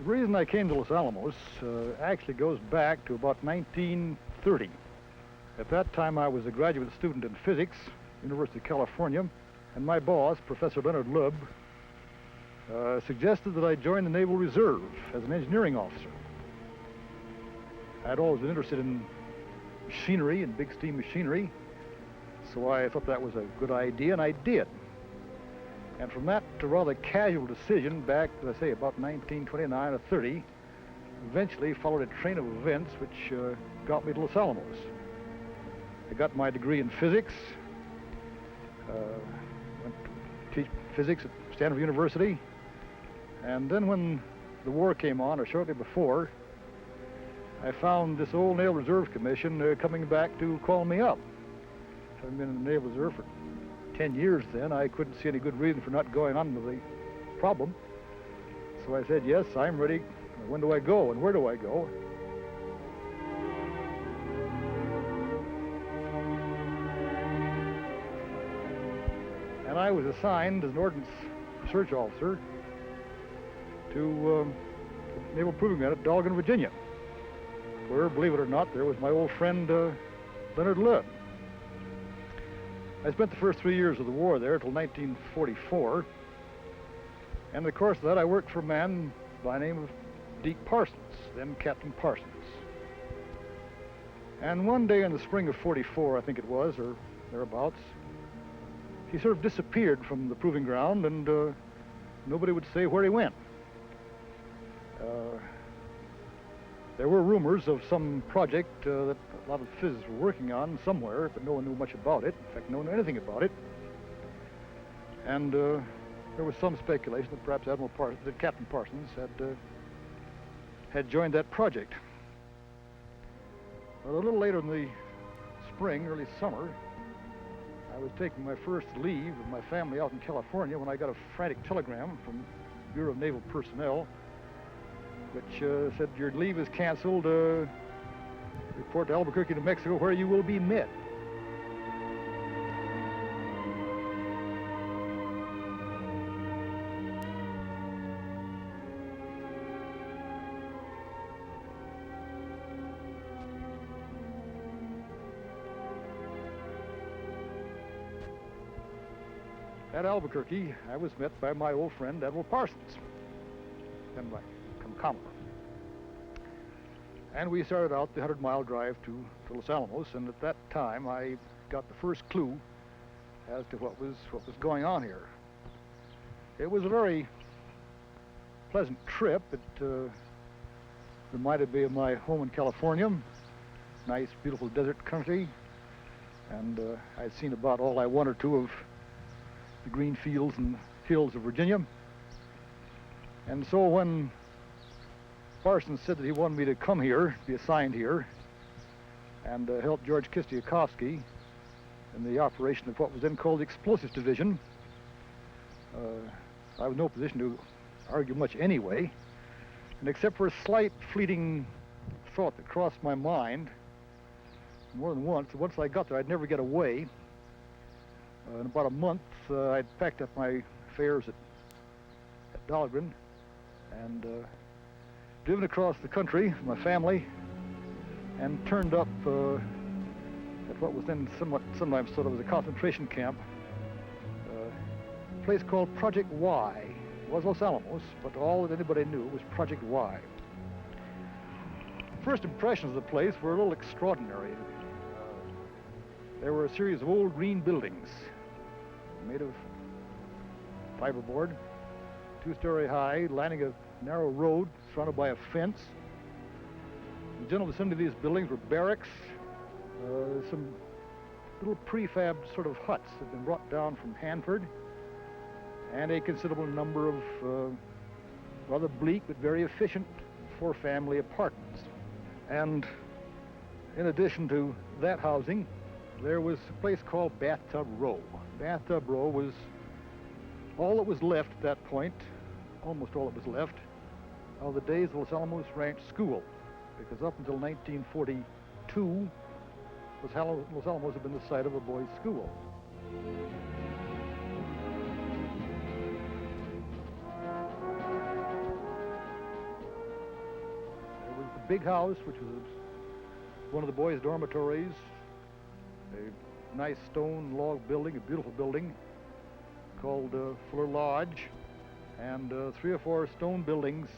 The reason I came to Los Alamos actually goes back to about 1930. At that time, I was a graduate student in physics, University of California, and my boss, Professor Leonard Lubb, suggested that I join the Naval Reserve as an engineering officer. I'd always been interested in machinery and big steam machinery, so I thought that was a good idea, and I did. And from that rather casual decision back, let's say, about 1929 or 30, eventually followed a train of events which got me to Los Alamos. I got my degree in physics, went to teach physics at Stanford University, and then when the war came on, or shortly before, I found this old Naval Reserve Commission coming back to call me up. Having been in the Naval Reserve for 10 years then, I couldn't see any good reason for not going on with the problem. So I said, yes, I'm ready. When do I go and where do I go? And I was assigned as an ordnance research officer to the Naval Proving Ground at Dahlgren, Virginia, where, believe it or not, there was my old friend Leonard Lubb. I spent the first 3 years of the war there till 1944. And in the course of that, I worked for a man by the name of Deke Parsons, then Captain Parsons. And one day in the spring of 44, I think it was, or thereabouts, he sort of disappeared from the proving ground, and nobody would say where he went. There were rumors of some project that a lot of physicists were working on somewhere, but no one knew much about it. In fact, no one knew anything about it. And there was some speculation that perhaps that Captain Parsons had joined that project. Well, a little later in the spring, early summer, I was taking my first leave of my family out in California when I got a frantic telegram from the Bureau of Naval Personnel, which said, your leave is canceled. Report to Albuquerque, New Mexico, where you will be met. At Albuquerque, I was met by my old friend, Admiral Parsons, then my Commodore. And we started out the 100-mile drive to Los Alamos, and at that time I got the first clue as to what was going on here. It was a very pleasant trip. It reminded me of my home in California, nice, beautiful desert country, and I'd seen about all I wanted to of the green fields and hills of Virginia. And so when Parsons said that he wanted me to come here, be assigned here, and help George Kistiakowsky in the operation of what was then called the Explosives Division, I was in no position to argue much anyway, and except for a slight fleeting thought that crossed my mind more than once I got there, I'd never get away. In about a month, I'd packed up my affairs at Dahlgren and driven across the country with my family and turned up at what was then sometimes thought of as a concentration camp, a place called Project Y. It was Los Alamos, but all that anybody knew was Project Y. First impressions of the place were a little extraordinary. There were a series of old green buildings made of fiberboard, 2-story high, lining a narrow road surrounded by a fence. In the general vicinity of these buildings were barracks, some little prefab sort of huts that had been brought down from Hanford, and a considerable number of rather bleak but very efficient 4-family apartments. And in addition to that housing, there was a place called Bathtub Row. Bathtub Row was all that was left at that point, almost all that was left, of the days of Los Alamos Ranch School, because up until 1942, Los Alamos had been the site of a boys' school. big house, which was one of the boys' dormitories, a nice stone log building, a beautiful building called Fuller Lodge, and 3 or 4 stone buildings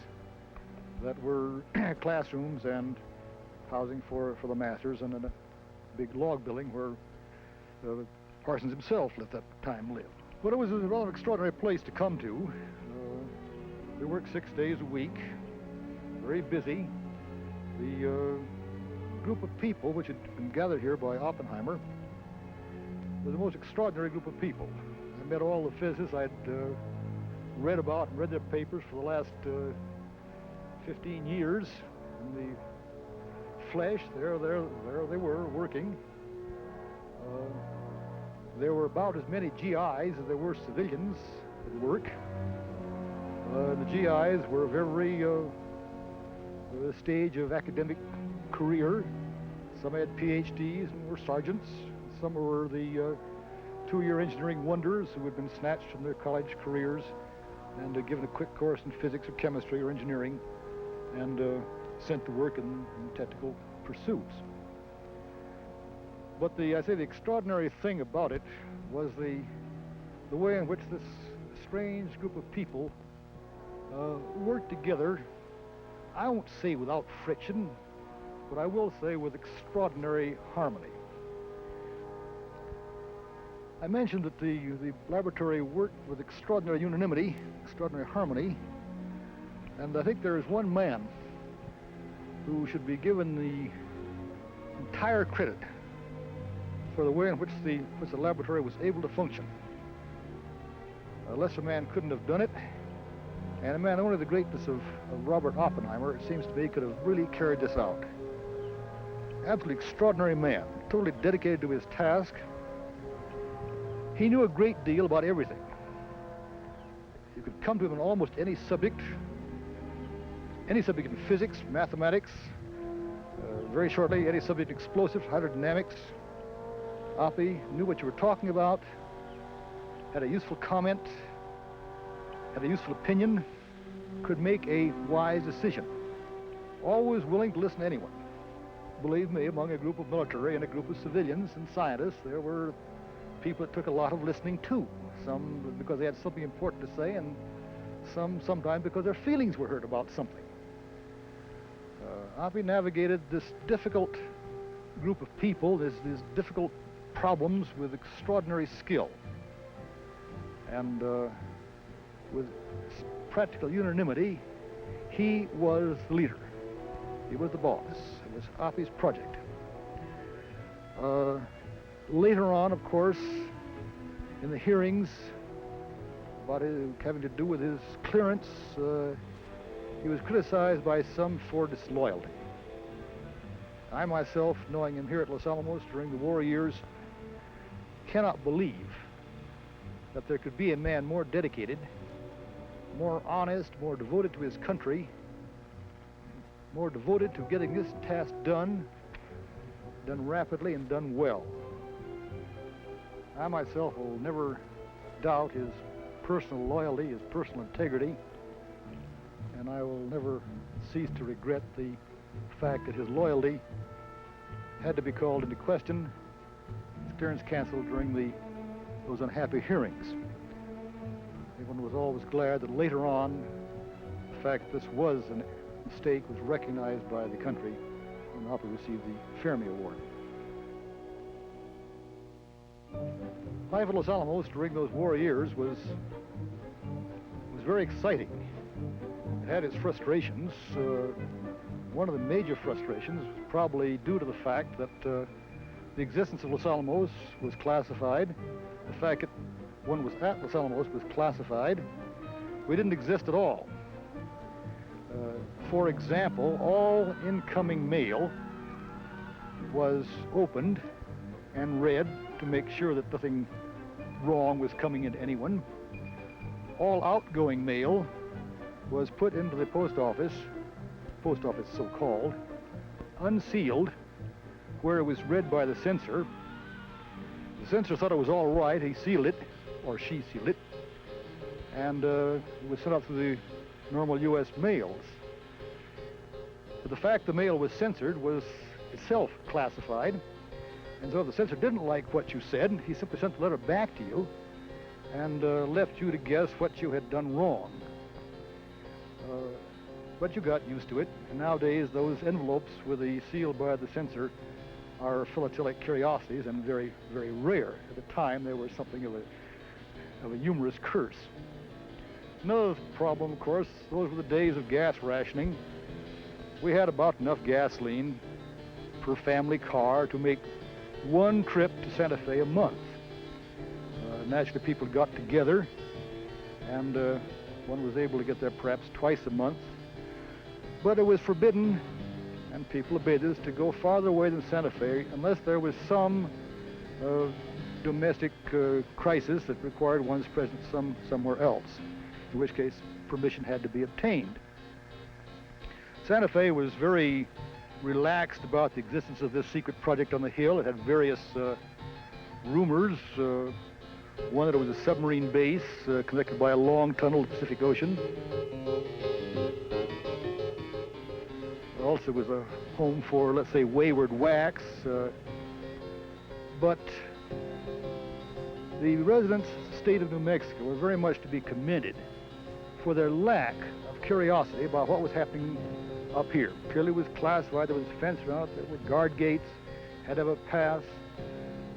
that were classrooms and housing for the masters, and then a big log building where Parsons himself at that time lived. But it was a rather extraordinary place to come to. They worked 6 days a week, very busy. The group of people which had been gathered here by Oppenheimer was the most extraordinary group of people. I met all the physicists I'd read about and read their papers for the last 15 years in the flesh. There they were working. There were about as many GIs as there were civilians at work. The GIs were a very stage of academic career. Some had PhDs and were sergeants. Some were the 2-year engineering wonders who had been snatched from their college careers and given a quick course in physics or chemistry or engineering and sent to work in technical pursuits. But the extraordinary thing about it was the way in which this strange group of people worked together. I won't say without friction, but I will say with extraordinary harmony. I mentioned that the laboratory worked with extraordinary unanimity, extraordinary harmony, and I think there is one man who should be given the entire credit for the way in which the laboratory was able to function. A lesser man couldn't have done it, and a man only the greatness of Robert Oppenheimer, it seems to me, could have really carried this out. Absolutely extraordinary man, totally dedicated to his task. He knew a great deal about everything. You could come to him on almost any subject in physics, mathematics, very shortly, any subject, explosives, hydrodynamics. Oppie knew what you were talking about, had a useful comment, had a useful opinion, could make a wise decision. Always willing to listen to anyone. Believe me, among a group of military and a group of civilians and scientists, there were people that took a lot of listening too. Some because they had something important to say, and sometimes because their feelings were hurt about something. Oppie navigated this difficult group of people, these difficult problems with extraordinary skill. And with practical unanimity, he was the leader. He was the boss. It was Oppie's project. Later on, of course, in the hearings about it having to do with his clearance, he was criticized by some for disloyalty. I myself, knowing him here at Los Alamos during the war years, cannot believe that there could be a man more dedicated, more honest, more devoted to his country, more devoted to getting this task done rapidly and done well. I myself will never doubt his personal loyalty, his personal integrity, and I will never cease to regret the fact that his loyalty had to be called into question, his clearance canceled during those unhappy hearings. Everyone was always glad that later on, the fact that this was a mistake was recognized by the country when Oppie received the Fermi Award. Life at Los Alamos during those war years was very exciting. It had its frustrations. One of the major frustrations was probably due to the fact that the existence of Los Alamos was classified. The fact that one was at Los Alamos was classified. We didn't exist at all. For example, all incoming mail was opened and read to make sure that nothing wrong was coming into anyone. All outgoing mail was put into the post office so-called, unsealed, where it was read by the censor. The censor thought it was all right. He sealed it, or she sealed it, and it was sent out through the normal U.S. mails. But the fact the mail was censored was itself classified. And so if the censor didn't like what you said, he simply sent the letter back to you and left you to guess what you had done wrong. But you got used to it, and nowadays those envelopes with the seal by the censor are philatelic curiosities and very, very rare. At the time, they were something of a humorous curse. Another problem, of course, those were the days of gas rationing. We had about enough gasoline per family car to make one trip to Santa Fe a month. Naturally, people got together, and one was able to get there perhaps twice a month. But it was forbidden, and people obeyed this, to go farther away than Santa Fe unless there was some domestic crisis that required one's presence somewhere else, in which case permission had to be obtained. Santa Fe was very relaxed about the existence of this secret project on the hill. It had various rumors. One that it was a submarine base connected by a long tunnel to the Pacific Ocean. Also was a home for, let's say, wayward wax. But the residents of the state of New Mexico were very much to be commended for their lack of curiosity about what was happening up here. Purely was classified. There was a fence around it. There were guard gates. Had to have a pass.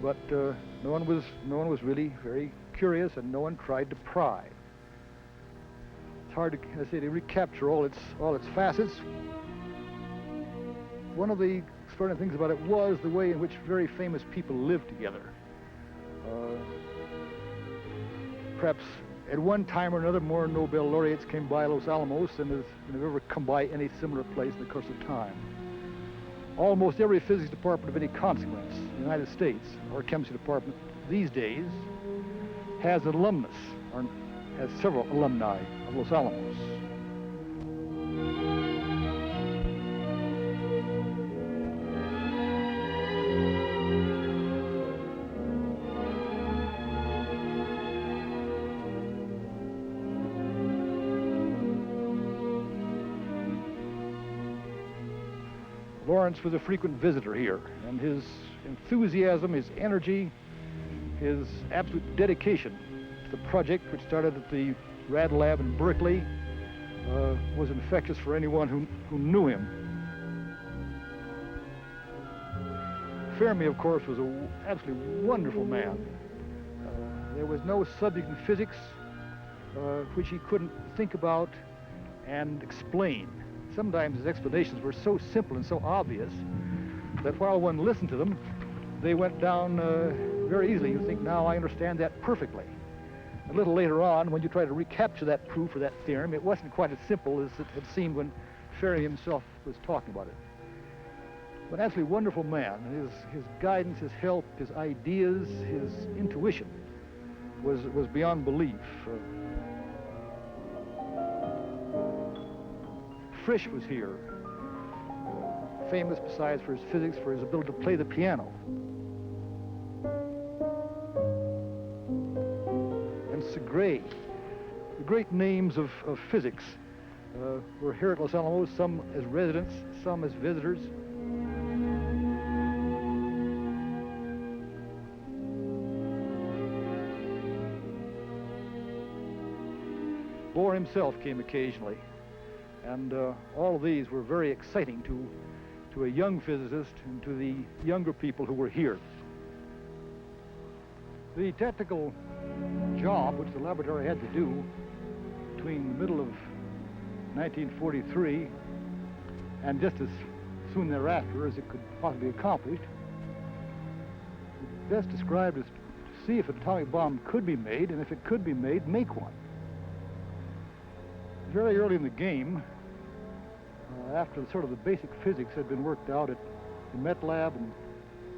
But no one was really very curious, and no one tried to pry. It's hard to, as I say, to recapture all its facets. One of the extraordinary things about it was the way in which very famous people lived together. Perhaps at one time or another, more Nobel laureates came by Los Alamos than have ever come by any similar place in the course of time. Almost every physics department of any consequence in the United States, or chemistry department these days, has an alumnus, or has several alumni of Los Alamos. Lawrence was a frequent visitor here, and his enthusiasm, his energy, his absolute dedication to the project, which started at the Rad Lab in Berkeley, was infectious for anyone who knew him. Fermi, of course, was an absolutely wonderful man. There was no subject in physics which he couldn't think about and explain. Sometimes his explanations were so simple and so obvious that while one listened to them, they went down very easily. You think, now I understand that perfectly. A little later on, when you try to recapture that proof or that theorem, it wasn't quite as simple as it had seemed when Fermi himself was talking about it. But absolutely wonderful man. His guidance, his help, his ideas, his intuition was beyond belief. Frisch was here, famous besides for his physics, for his ability to play the piano. And Segre, the great names of physics, were here at Los Alamos, some as residents, some as visitors. Bohr himself came occasionally. And all of these were very exciting to a young physicist and to the younger people who were here. The technical job which the laboratory had to do between the middle of 1943 and just as soon thereafter as it could possibly be accomplished, best described as to see if an atomic bomb could be made, and if it could be made, make one. Very early in the game, after sort of the basic physics had been worked out at the Met Lab and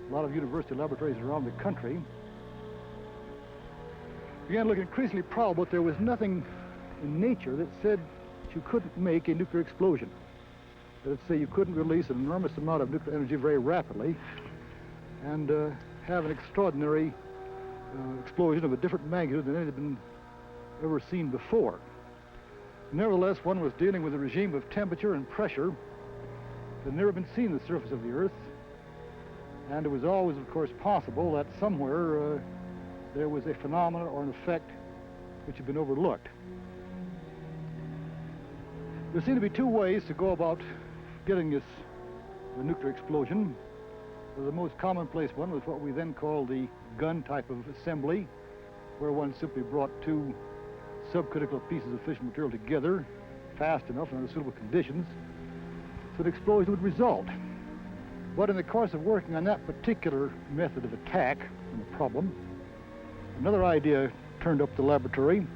a lot of university laboratories around the country, began looking increasingly probable that there was nothing in nature that said that you couldn't make a nuclear explosion. That is, say, you couldn't release an enormous amount of nuclear energy very rapidly and have an extraordinary explosion of a different magnitude than had been ever seen before. Nevertheless, one was dealing with a regime of temperature and pressure had never been seen on the surface of the Earth, and it was always, of course, possible that somewhere there was a phenomenon or an effect which had been overlooked. There seem to be two ways to go about getting this nuclear explosion. The most commonplace one was what we then called the gun type of assembly, where one simply brought two subcritical pieces of fission material together fast enough and under suitable conditions so the explosion would result. But in the course of working on that particular method of attack on the problem, another idea turned up the laboratory,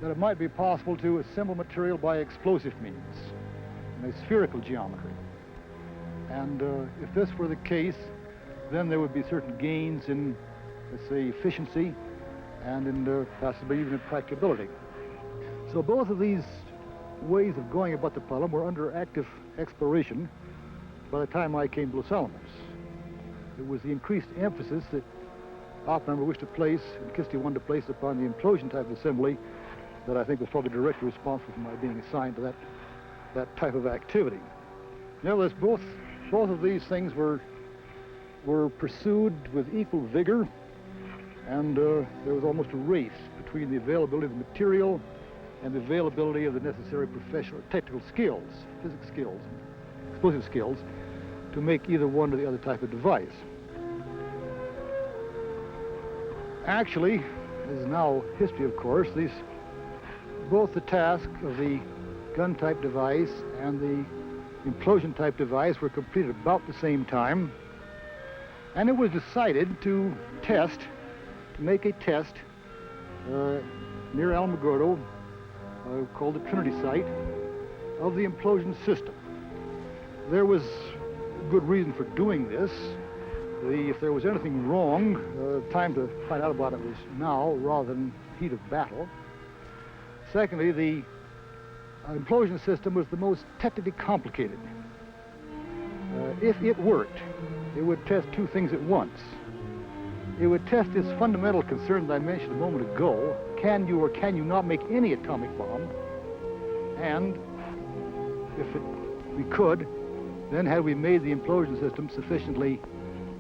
that it might be possible to assemble material by explosive means in a spherical geometry. And if this were the case, then there would be certain gains in, let's say, efficiency and in possibly even in practicability. So both of these ways of going about the problem were under active exploration by the time I came to Los Alamos. It was the increased emphasis that Oppenheimer wished to place, and Kinsey wanted to place upon the implosion type of assembly, that I think was probably directly responsible for my being assigned to that type of activity. Nevertheless, both of these things were pursued with equal vigor, and there was almost a race between the availability of the material and the availability of the necessary professional technical skills, physics skills, explosive skills, to make either one or the other type of device. Actually, this is now history, of course, both the task of the gun-type device and the implosion-type device were completed about the same time, and it was decided to make a test near Alamogordo, called the Trinity site, of the implosion system. There was good reason for doing this. If there was anything wrong, time to find out about it was now rather than heat of battle. Secondly, the implosion system was the most technically complicated. If it worked, it would test two things at once. It would test this fundamental concern that I mentioned a moment ago: can you or can you not make any atomic bomb? And if we could, then had we made the implosion system sufficiently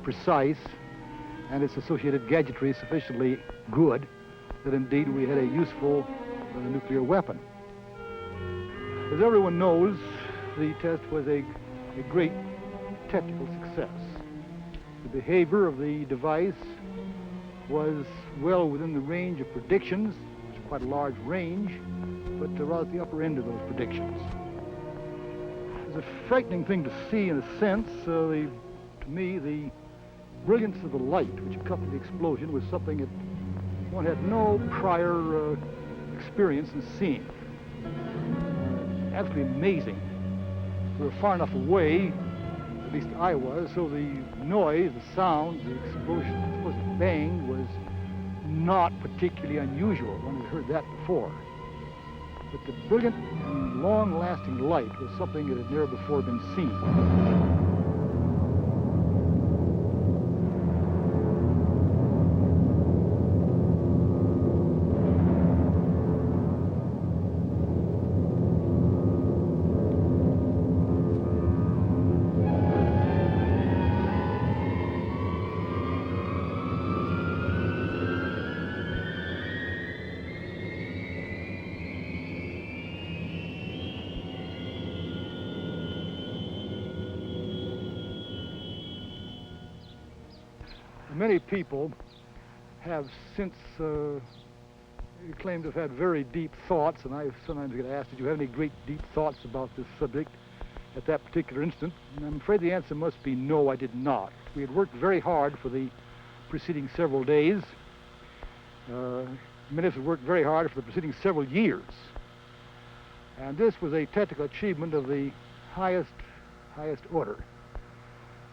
precise and its associated gadgetry sufficiently good that indeed we had a useful nuclear weapon. As everyone knows, the test was a great technical success. The behavior of the device was well within the range of predictions. It was quite a large range, but rather at the upper end of those predictions. It was a frightening thing to see, in a sense. To me, the brilliance of the light which accompanied the explosion was something that one had no prior experience in seeing. Absolutely amazing. We were far enough away, at least I was, so the noise, the sound, the explosive bang was not particularly unusual. One had heard that before. But the brilliant and long-lasting light was something that had never before been seen. Many people have since claimed to have had very deep thoughts, and I sometimes get asked, did you have any great deep thoughts about this subject at that particular instant? And I'm afraid the answer must be no, I did not. We had worked very hard for the preceding several days. Many of us had worked very hard for the preceding several years. And this was a technical achievement of the highest order.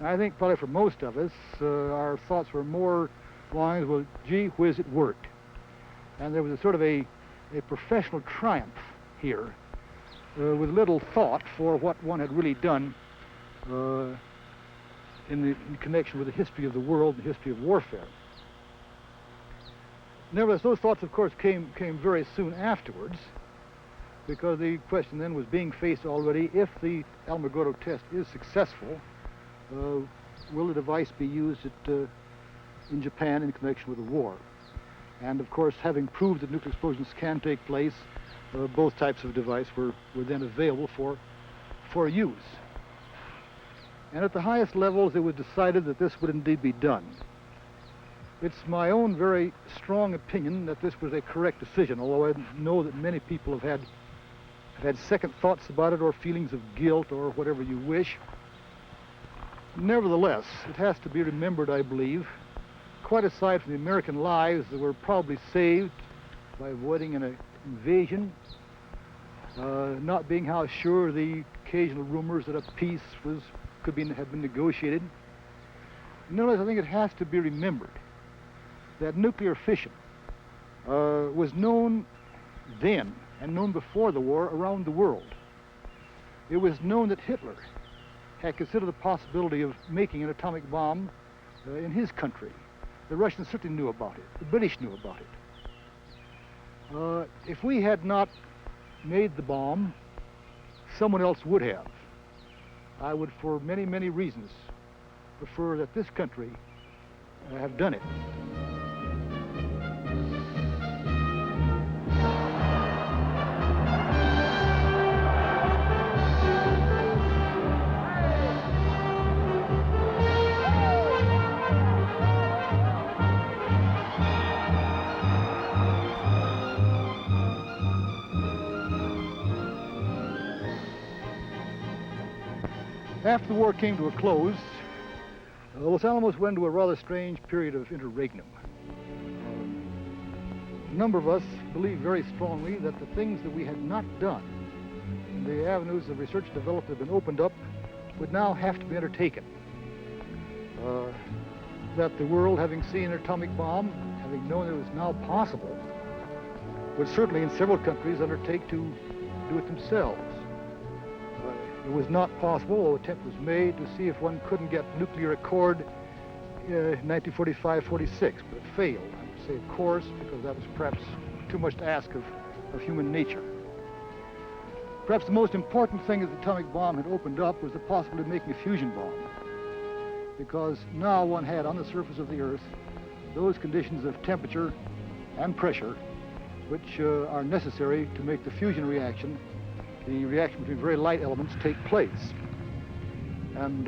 And I think probably for most of us, our thoughts were more lines, well, gee whiz, it worked. And there was a sort of a professional triumph here, with little thought for what one had really done in connection with the history of the world and the history of warfare. Nevertheless, those thoughts, of course, came very soon afterwards. because the question then was being faced already: if the Alamogordo test is successful, will the device be used in Japan in connection with the war? And of course, having proved that nuclear explosions can take place, both types of device were then available for use. And at the highest levels, it was decided that this would indeed be done. It's my own very strong opinion that this was a correct decision, although I know that many people have had second thoughts about it, or feelings of guilt, or whatever you wish. Nevertheless, it has to be remembered, I believe, quite aside from the American lives that were probably saved by avoiding an invasion, not being how sure the occasional rumors that a peace had been negotiated. Nevertheless, I think it has to be remembered that nuclear fission was known then and known before the war around the world. It was known that Hitler had considered the possibility of making an atomic bomb in his country. The Russians certainly knew about it. The British knew about it. If we had not made the bomb, someone else would have. I would, for many, many reasons, prefer that this country have done it. After the war came to a close, Los Alamos went into a rather strange period of interregnum. A number of us believe very strongly that the things that we had not done, and the avenues of research and development that have been opened up, would now have to be undertaken. That the world, having seen an atomic bomb, having known it was now possible, would certainly in several countries undertake to do it themselves. It was not possible, although an attempt was made to see if one couldn't get nuclear accord in 1945-46, but it failed. I would say, of course, because that was perhaps too much to ask of human nature. Perhaps the most important thing that the atomic bomb had opened up was the possibility of making a fusion bomb, because now one had on the surface of the Earth those conditions of temperature and pressure which are necessary to make the fusion reaction, the reaction between very light elements, take place. And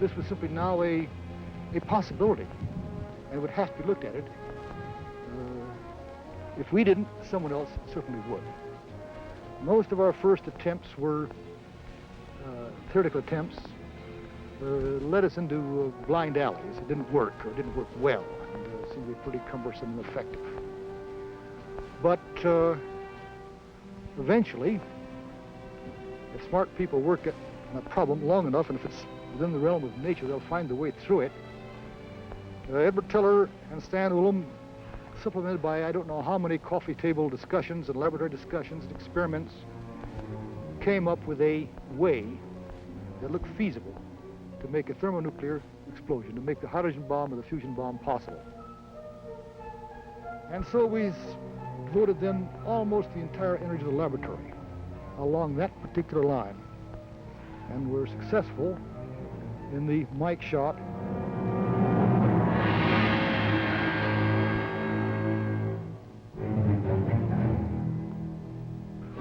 this was simply now a possibility, and it would have to be looked at it. If we didn't, someone else certainly would. Most of our first attempts were theoretical attempts, led us into blind alleys. It didn't work, or it didn't work well, and seemed to be pretty cumbersome and effective. But eventually, if smart people work at a problem long enough, and if it's within the realm of nature, they'll find a way through it. Edward Teller and Stan Ulam, supplemented by I don't know how many coffee table discussions and laboratory discussions and experiments, came up with a way that looked feasible to make a thermonuclear explosion, to make the hydrogen bomb or the fusion bomb possible. And so we devoted then almost the entire energy of the laboratory along that particular line, and were successful in the Mike shot.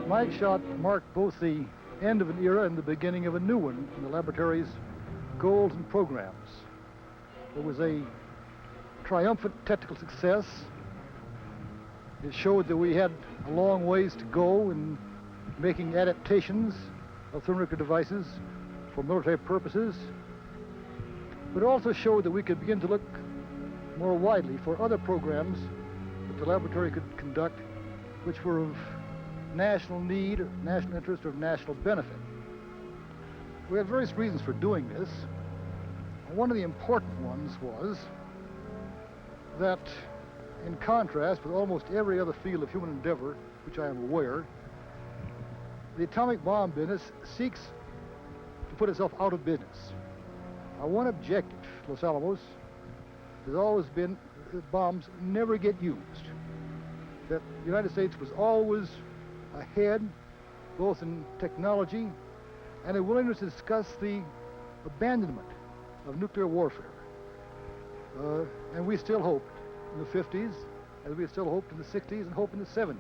Mike shot marked both the end of an era and the beginning of a new one in the laboratory's goals and programs. It was a triumphant technical success. It showed that we had a long ways to go in making adaptations of thermonuclear devices for military purposes, but it also showed that we could begin to look more widely for other programs that the laboratory could conduct which were of national need, or national interest, or of national benefit. We had various reasons for doing this. One of the important ones was that, in contrast with almost every other field of human endeavor which I am aware, the atomic bomb business seeks to put itself out of business. Our one objective, Los Alamos, has always been that bombs never get used, that the United States was always ahead, both in technology and a willingness to discuss the abandonment of nuclear warfare. And we still hoped in the 50s, as we still hoped in the 60s and hope in the 70s,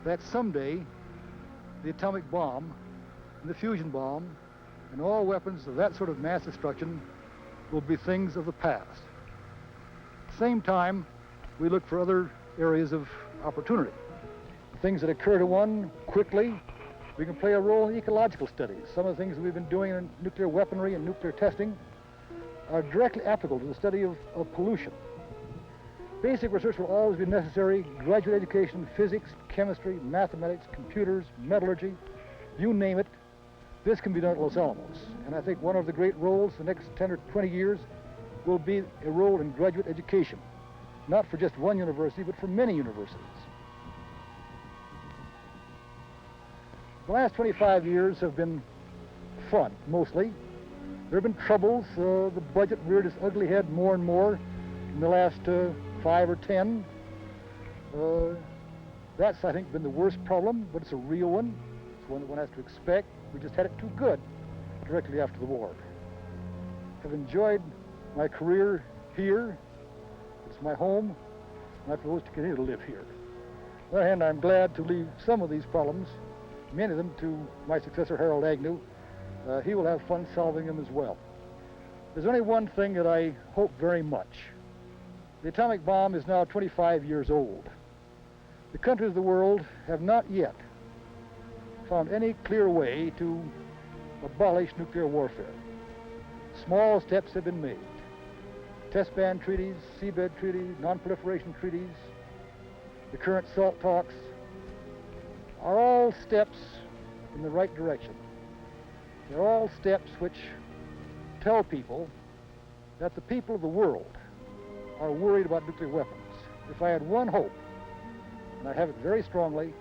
that someday the atomic bomb and the fusion bomb and all weapons of that sort of mass destruction will be things of the past. At the same time, we look for other areas of opportunity. Things that occur to one quickly, we can play a role in ecological studies. Some of the things that we've been doing in nuclear weaponry and nuclear testing are directly applicable to the study of pollution. Basic research will always be necessary. Graduate education, physics, chemistry, mathematics, computers, metallurgy, you name it. This can be done at Los Alamos. And I think one of the great roles the next 10 or 20 years will be a role in graduate education. Not for just one university, but for many universities. The last 25 years have been fun, mostly. There have been troubles. The budget reared its ugly head more and more in the last 5 or 10. That's, I think, been the worst problem, but it's a real one. It's one that one has to expect. We just had it too good directly after the war. I've enjoyed my career here. It's my home, and I propose to continue to live here. On the other hand, I'm glad to leave some of these problems, many of them, to my successor, Harold Agnew. He will have fun solving them as well. There's only one thing that I hope very much. The atomic bomb is now 25 years old. The countries of the world have not yet found any clear way to abolish nuclear warfare. Small steps have been made. Test ban treaties, seabed treaties, non-proliferation treaties, the current SALT talks are all steps in the right direction. They're all steps which tell people that the people of the world are worried about nuclear weapons. If I had one hope, and I have it very strongly,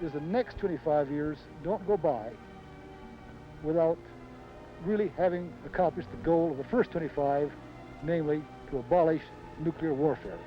is the next 25 years don't go by without really having accomplished the goal of the first 25, namely to abolish nuclear warfare.